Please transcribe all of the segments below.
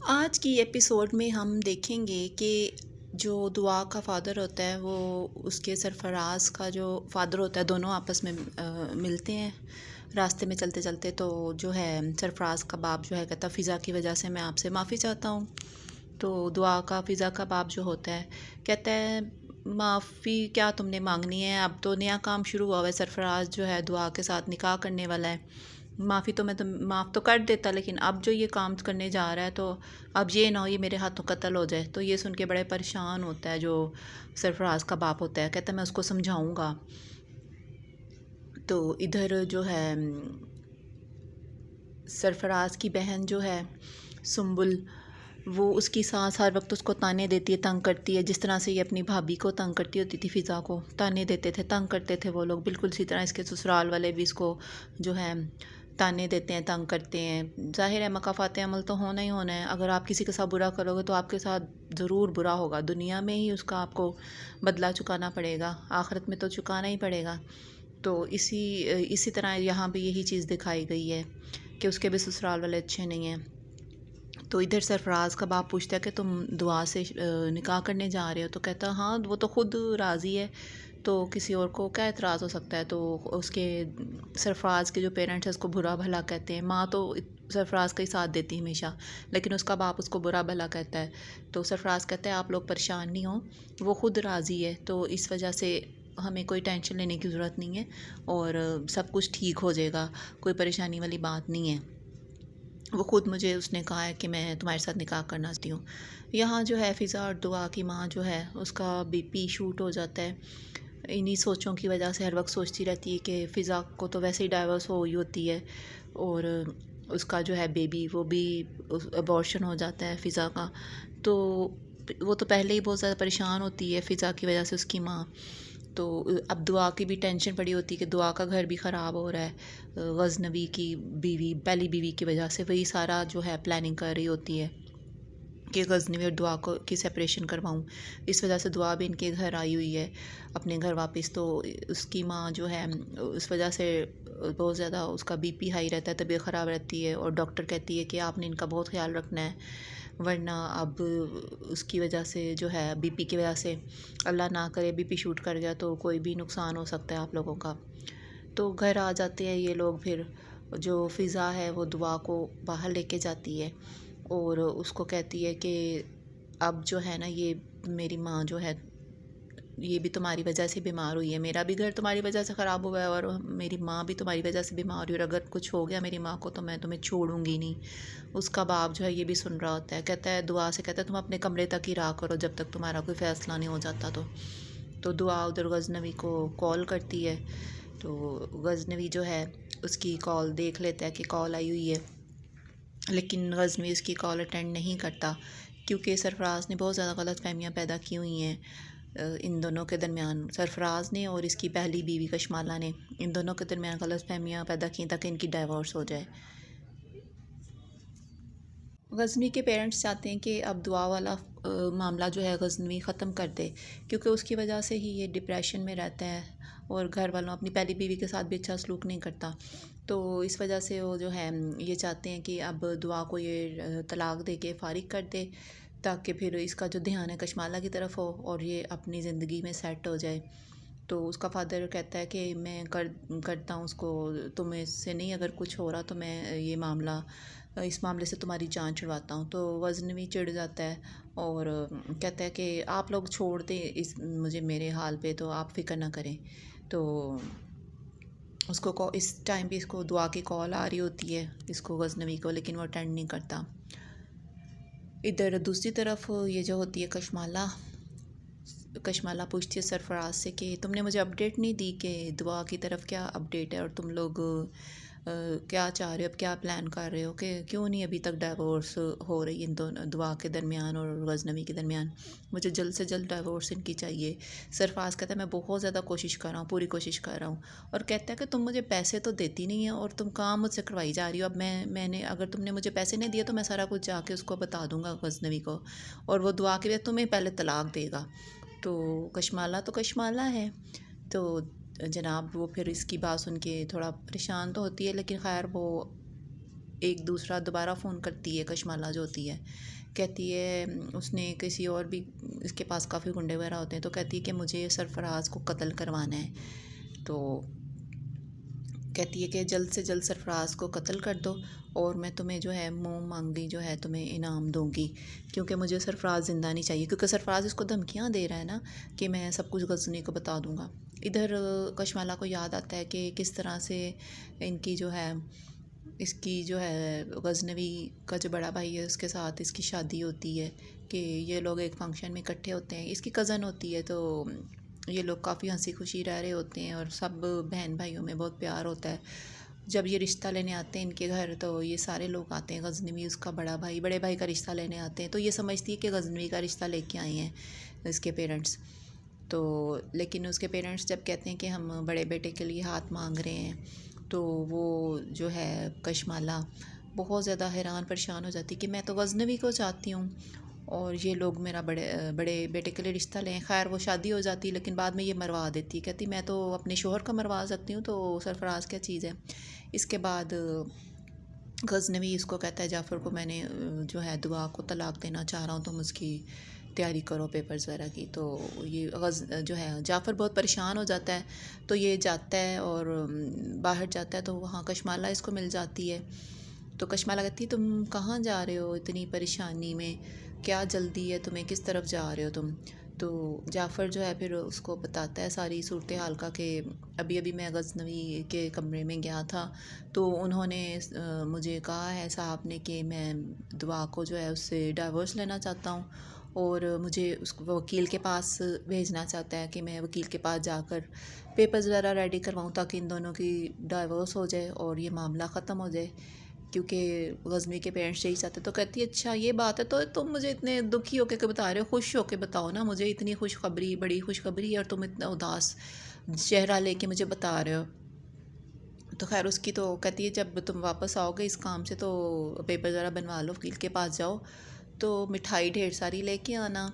آج کی ایپیسوڈ میں ہم دیکھیں گے کہ جو دعا کا فادر ہوتا ہے وہ اس کے سرفراز کا جو فادر ہوتا ہے، دونوں آپس میں ملتے ہیں راستے میں چلتے چلتے. تو جو ہے سرفراز کا باپ جو ہے کہتا فضا کی وجہ سے میں آپ سے معافی چاہتا ہوں. تو دعا کا فضا کا باپ جو ہوتا ہے کہتا ہے معافی کیا تم نے مانگنی ہے، اب تو نیا کام شروع ہوا ہوا ہے. سرفراز جو ہے دعا کے ساتھ نکاح کرنے والا ہے. معافی تو میں معاف تو کر دیتا، لیکن اب جو یہ کام کرنے جا رہا ہے تو اب یہ نہ ہو یہ میرے ہاتھوں قتل ہو جائے. تو یہ سن کے بڑے پریشان ہوتا ہے جو سرفراز کا باپ ہوتا ہے. کہتا ہے میں اس کو سمجھاؤں گا. تو ادھر جو ہے سرفراز کی بہن جو ہے سنبل، وہ اس کی ساس ہر وقت اس کو تانے دیتی ہے، تنگ کرتی ہے، جس طرح سے یہ اپنی بھابھی کو تنگ کرتی ہوتی تھی. فضا کو تانے دیتے تھے، تنگ کرتے تھے وہ لوگ، بالکل اسی طرح اس کے سسرال والے بھی اس کو جو ہے تانے دیتے ہیں، تنگ کرتے ہیں. ظاہر ہے مکافات عمل تو ہونا ہی ہونا ہے. اگر آپ کسی کے ساتھ برا کرو گے تو آپ کے ساتھ ضرور برا ہوگا. دنیا میں ہی اس کا آپ کو بدلہ چکانا پڑے گا، آخرت میں تو چکانا ہی پڑے گا. تو اسی طرح یہاں بھی یہی چیز دکھائی گئی ہے کہ اس کے بھی سسرال والے اچھے نہیں ہیں. تو ادھر سرفراز کا باپ پوچھتا ہے کہ تم دعا سے نکاح کرنے جا رہے ہو؟ تو کہتا ہاں وہ تو خود راضی ہے، تو کسی اور کو کیا اعتراض ہو سکتا ہے. تو اس کے سرفراز کے جو پیرنٹس ہیں اس کو برا بھلا کہتے ہیں. ماں تو سرفراز کا ہی ساتھ دیتی ہے ہمیشہ، لیکن اس کا باپ اس کو برا بھلا کہتا ہے. تو سرفراز کہتا ہے آپ لوگ پریشان نہیں ہوں، وہ خود راضی ہے، تو اس وجہ سے ہمیں کوئی ٹینشن لینے کی ضرورت نہیں ہے اور سب کچھ ٹھیک ہو جائے گا، کوئی پریشانی والی بات نہیں ہے. وہ خود مجھے اس نے کہا ہے کہ میں تمہارے ساتھ نکاح کرنا چاہتی ہوں. یہاں جو ہے فضا اور دعا کی ماں جو ہے اس کا بی پی شوٹ ہو جاتا ہے. انہی سوچوں کی وجہ سے ہر وقت سوچتی رہتی ہے کہ فضا کو تو ویسے ہی ڈائیورس ہوئی ہوتی ہے اور اس کا جو ہے بیبی وہ بھی ابارشن ہو جاتا ہے فضا کا. تو وہ تو پہلے ہی بہت زیادہ پریشان ہوتی ہے فضا کی وجہ سے اس کی ماں. تو اب دعا کی بھی ٹینشن پڑی ہوتی ہے کہ دعا کا گھر بھی خراب ہو رہا ہے. غزنوی کی بیوی، پہلی بیوی کی وجہ سے وہی سارا جو ہے پلاننگ کر رہی ہوتی ہے کہ غزنوی اور دعا کو کی سپریشن کرواؤں. اس وجہ سے دعا بھی ان کے گھر آئی ہوئی ہے اپنے گھر واپس. تو اس کی ماں جو ہے اس وجہ سے بہت زیادہ اس کا بی پی ہائی رہتا ہے، طبیعت خراب رہتی ہے، اور ڈاکٹر کہتی ہے کہ آپ نے ان کا بہت خیال رکھنا ہے، ورنہ اب اس کی وجہ سے جو ہے بی پی کی وجہ سے اللہ نہ کرے بی پی شوٹ کر گیا تو کوئی بھی نقصان ہو سکتا ہے آپ لوگوں کا. تو گھر آ جاتے ہیں یہ لوگ. پھر جو فضا ہے وہ دعا کو باہر لے کے جاتی ہے اور اس کو کہتی ہے کہ اب جو ہے نا یہ میری ماں جو ہے یہ بھی تمہاری وجہ سے بیمار ہوئی ہے، میرا بھی گھر تمہاری وجہ سے خراب ہوا ہے اور میری ماں بھی تمہاری وجہ سے بیمار ہوئی، اور اگر کچھ ہو گیا میری ماں کو تو میں تمہیں چھوڑوں گی نہیں. اس کا باپ جو ہے یہ بھی سن رہا ہوتا ہے. کہتا ہے دعا سے، کہتا ہے تم اپنے کمرے تک ہی رہا کرو جب تک تمہارا کوئی فیصلہ نہیں ہو جاتا. تو دعا ادھر غزنوی کو کال کرتی ہے. تو غزنوی جو ہے اس کی کال دیکھ لیتا ہے کہ کال آئی ہوئی ہے، لیکن غزنوی اس کی کال اٹینڈ نہیں کرتا کیونکہ سرفراز نے بہت زیادہ غلط فہمیاں پیدا کی ہوئی ہیں ان دونوں کے درمیان. سرفراز نے اور اس کی پہلی بیوی کشمالہ نے ان دونوں کے درمیان غلط فہمیاں پیدا کی تاکہ ان کی ڈائیورس ہو جائے. غزنوی کے پیرنٹس چاہتے ہیں کہ اب دعا والا معاملہ جو ہے غزنوی ختم کر دے، کیونکہ اس کی وجہ سے ہی یہ ڈپریشن میں رہتا ہے اور گھر والوں اپنی پہلی بیوی کے ساتھ بھی اچھا سلوک نہیں کرتا. تو اس وجہ سے وہ جو ہے یہ چاہتے ہیں کہ اب دعا کو یہ طلاق دے کے فارغ کر دے تاکہ پھر اس کا جو دھیان ہے کشمالہ کی طرف ہو اور یہ اپنی زندگی میں سیٹ ہو جائے. تو اس کا فادر کہتا ہے کہ میں کرتا ہوں اس کو، تم اس سے نہیں اگر کچھ ہو رہا تو میں یہ معاملہ اس معاملے سے تمہاری جان چھڑواتا ہوں. تو غزنوی چڑ جاتا ہے اور کہتا ہے کہ آپ لوگ چھوڑ دیں مجھے میرے حال پہ، تو آپ فکر نہ کریں. تو اس کو اس ٹائم پہ اس کو دعا کی کال آ رہی ہوتی ہے اس کو غزنوی کو، لیکن وہ اٹینڈ نہیں کرتا. ادھر دوسری طرف یہ جو ہوتی ہے کشمالہ پوچھتی ہے سرفراز سے کہ تم نے مجھے اپڈیٹ نہیں دی کہ دعا کی طرف کیا اپڈیٹ ہے اور تم لوگ کیا چاہ رہے ہو، اب کیا پلان کر رہے ہو، کہ کیوں نہیں ابھی تک ڈائیورس ہو رہی ان دونوں دعا کے درمیان اور غزنوی کے درمیان. مجھے جلد سے جلد ڈائیورس ان کی چاہیے. سرفراز کہتا ہے میں بہت زیادہ کوشش کر رہا ہوں، پوری کوشش کر رہا ہوں، اور کہتا ہے کہ تم مجھے پیسے تو دیتی نہیں ہیں اور تم کام مجھ سے کروائی جا رہی ہو. اب میں نے اگر تم نے مجھے پیسے نہیں دیے تو میں سارا کچھ جا کے اس کو بتا دوں گا غزنوی کو، اور وہ دعا کے لیے تمہیں پہلے طلاق دے گا. تو کشمالہ ہے. تو جناب وہ پھر اس کی بات سن کے تھوڑا پریشان تو ہوتی ہے، لیکن خیر وہ ایک دوسرا دوبارہ فون کرتی ہے کشمالہ جو ہوتی ہے، کہتی ہے اس نے کسی اور بھی، اس کے پاس کافی گنڈے وغیرہ ہوتے ہیں، تو کہتی ہے کہ مجھے سرفراز کو قتل کروانا ہے، تو کہتی ہے کہ جلد سے جلد سرفراز کو قتل کر دو اور میں تمہیں جو ہے منہ مانگی جو ہے تمہیں انعام دوں گی، کیونکہ مجھے سرفراز زندہ نہیں چاہیے، کیونکہ سرفراز اس کو دھمکیاں دے رہا ہے نا کہ میں سب کچھ غزنی کو بتا دوں گا۔ ادھر کشمالہ کو یاد آتا ہے کہ کس طرح سے ان کی جو ہے، اس کی جو ہے غزنوی کا جو بڑا بھائی ہے اس کے ساتھ اس کی شادی ہوتی ہے، کہ یہ لوگ ایک فنکشن میں اکٹھے ہوتے ہیں، اس کی کزن ہوتی ہے، تو یہ لوگ کافی ہنسی خوشی رہ رہے ہوتے ہیں اور سب بہن بھائیوں میں بہت پیار ہوتا ہے۔ جب یہ رشتہ لینے آتے ہیں ان کے گھر تو یہ سارے لوگ آتے ہیں، غزنوی اس کا بڑے بھائی کا رشتہ لینے آتے ہیں، تو یہ سمجھتی ہے کہ غزنوی کا رشتہ لے کے آئے ہیں اس کے پیرنٹس، تو لیکن اس کے پیرنٹس جب کہتے ہیں کہ ہم بڑے بیٹے کے لیے ہاتھ مانگ رہے ہیں، تو وہ جو ہے کشمالہ بہت زیادہ حیران پریشان ہو جاتی کہ میں تو غزنوی کو چاہتی ہوں اور یہ لوگ میرا بڑے بیٹے کے لیے رشتہ لیں۔ خیر وہ شادی ہو جاتی لیکن بعد میں یہ مروا دیتی، کہتی میں تو اپنے شوہر کا مروا سکتی ہوں، تو سرفراز کیا چیز ہے۔ اس کے بعد غزنوی اس کو کہتا ہے جعفر کو، میں نے جو ہے دعا کو طلاق دینا چاہ رہا ہوں، تم اس کی تیاری کرو پیپرز وغیرہ کی، تو یہ جو ہے جعفر بہت پریشان ہو جاتا ہے، تو یہ جاتا ہے اور باہر جاتا ہے تو وہاں کشمالہ اس کو مل جاتی ہے، تو کشمالہ کہتی ہے تم کہاں جا رہے ہو اتنی پریشانی میں، کیا جلدی ہے تمہیں، کس طرف جا رہے ہو تم، تو جعفر جو ہے پھر اس کو بتاتا ہے ساری صورتحال کا کہ ابھی میں غزنوی کے کمرے میں گیا تھا تو انہوں نے مجھے کہا ہے صاحب نے کہ میں دعا کو جو ہے اس سے ڈائیورس لینا چاہتا ہوں، اور مجھے اس کو وکیل کے پاس بھیجنا چاہتا ہے کہ میں وکیل کے پاس جا کر پیپرز وغیرہ ریڈی کرواؤں تاکہ ان دونوں کی ڈائیورس ہو جائے اور یہ معاملہ ختم ہو جائے، کیونکہ غزنوی کے پیرنٹس یہی چاہتے۔ تو کہتی ہے اچھا یہ بات ہے، تو تم مجھے اتنے دکھی ہو کے بتا رہے ہو، خوش ہو کے بتاؤ نا مجھے، اتنی خوشخبری، بڑی خوشخبری ہے اور تم اتنا اداس چہرہ لے کے مجھے بتا رہے ہو۔ تو خیر اس کی تو کہتی ہے جب تم واپس آؤ گے اس کام سے تو پیپر ذرا بنوا لو، وکیل کے پاس جاؤ تو مٹھائی ڈھیر ساری لے کے آنا،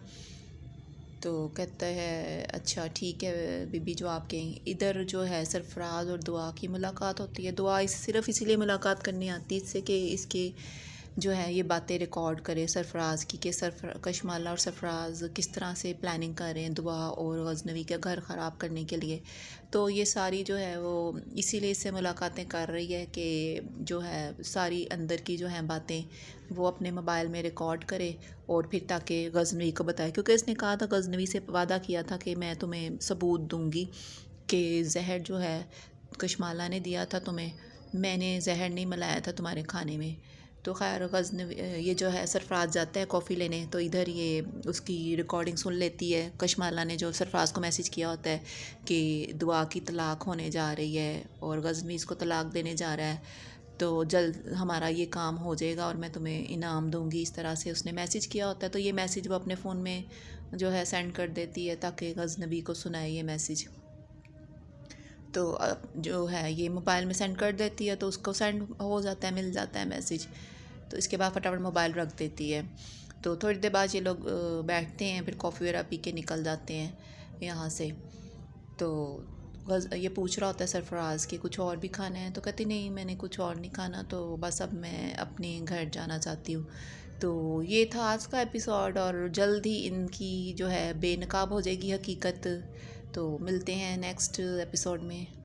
تو کہتا ہے اچھا ٹھیک ہے بی بی جو آپ کہیں۔ ادھر جو ہے سرفراز اور دعا کی ملاقات ہوتی ہے، دعا صرف اسی لیے ملاقات کرنے آتی ہے اس سے کہ اس کے جو ہے یہ باتیں ریکارڈ کرے سرفراز کی، کہ کشمالہ اور سرفراز کس طرح سے پلاننگ کر رہے ہیں دعا اور غزنوی کا گھر خراب کرنے کے لیے، تو یہ ساری جو ہے وہ اسی لیے اس سے ملاقاتیں کر رہی ہے کہ جو ہے ساری اندر کی جو ہیں باتیں وہ اپنے موبائل میں ریکارڈ کرے اور پھر تاکہ غزنوی کو بتائے، کیونکہ اس نے کہا تھا غزنوی سے وعدہ کیا تھا کہ میں تمہیں ثبوت دوں گی کہ زہر جو ہے کشمالہ نے دیا تھا تمہیں، میں نے زہر نہیں ملایا تھا تمہارے کھانے میں۔ تو خیر غزنوی یہ جو ہے سرفراز جاتا ہے کافی لینے، تو ادھر یہ اس کی ریکارڈنگ سن لیتی ہے کشمالہ نے جو سرفراز کو میسیج کیا ہوتا ہے کہ دعا کی طلاق ہونے جا رہی ہے اور غزنوی اس کو طلاق دینے جا رہا ہے، تو جلد ہمارا یہ کام ہو جائے گا اور میں تمہیں انعام دوں گی، اس طرح سے اس نے میسیج کیا ہوتا ہے، تو یہ میسیج وہ اپنے فون میں جو ہے سینڈ کر دیتی ہے تاکہ غزنوی کو سنائے یہ میسیج، تو جو ہے یہ موبائل میں سینڈ کر دیتی ہے تو اس کو سینڈ ہو جاتا ہے، مل جاتا ہے میسیج، تو اس کے بعد فٹافٹ موبائل رکھ دیتی ہے، تو تھوڑی دیر بعد یہ لوگ بیٹھتے ہیں، پھر کافی وغیرہ پی کے نکل جاتے ہیں یہاں سے، تو یہ پوچھ رہا ہوتا ہے سرفراز کہ کچھ اور بھی کھانا ہے، تو کہتی نہیں میں نے کچھ اور نہیں کھانا، تو بس اب میں اپنے گھر جانا چاہتی ہوں۔ تو یہ تھا آج کا ایپیسوڈ، اور جلد ہی ان کی جو ہے بے نقاب ہو جائے گی حقیقت، تو ملتے ہیں نیکسٹ ایپیسوڈ میں۔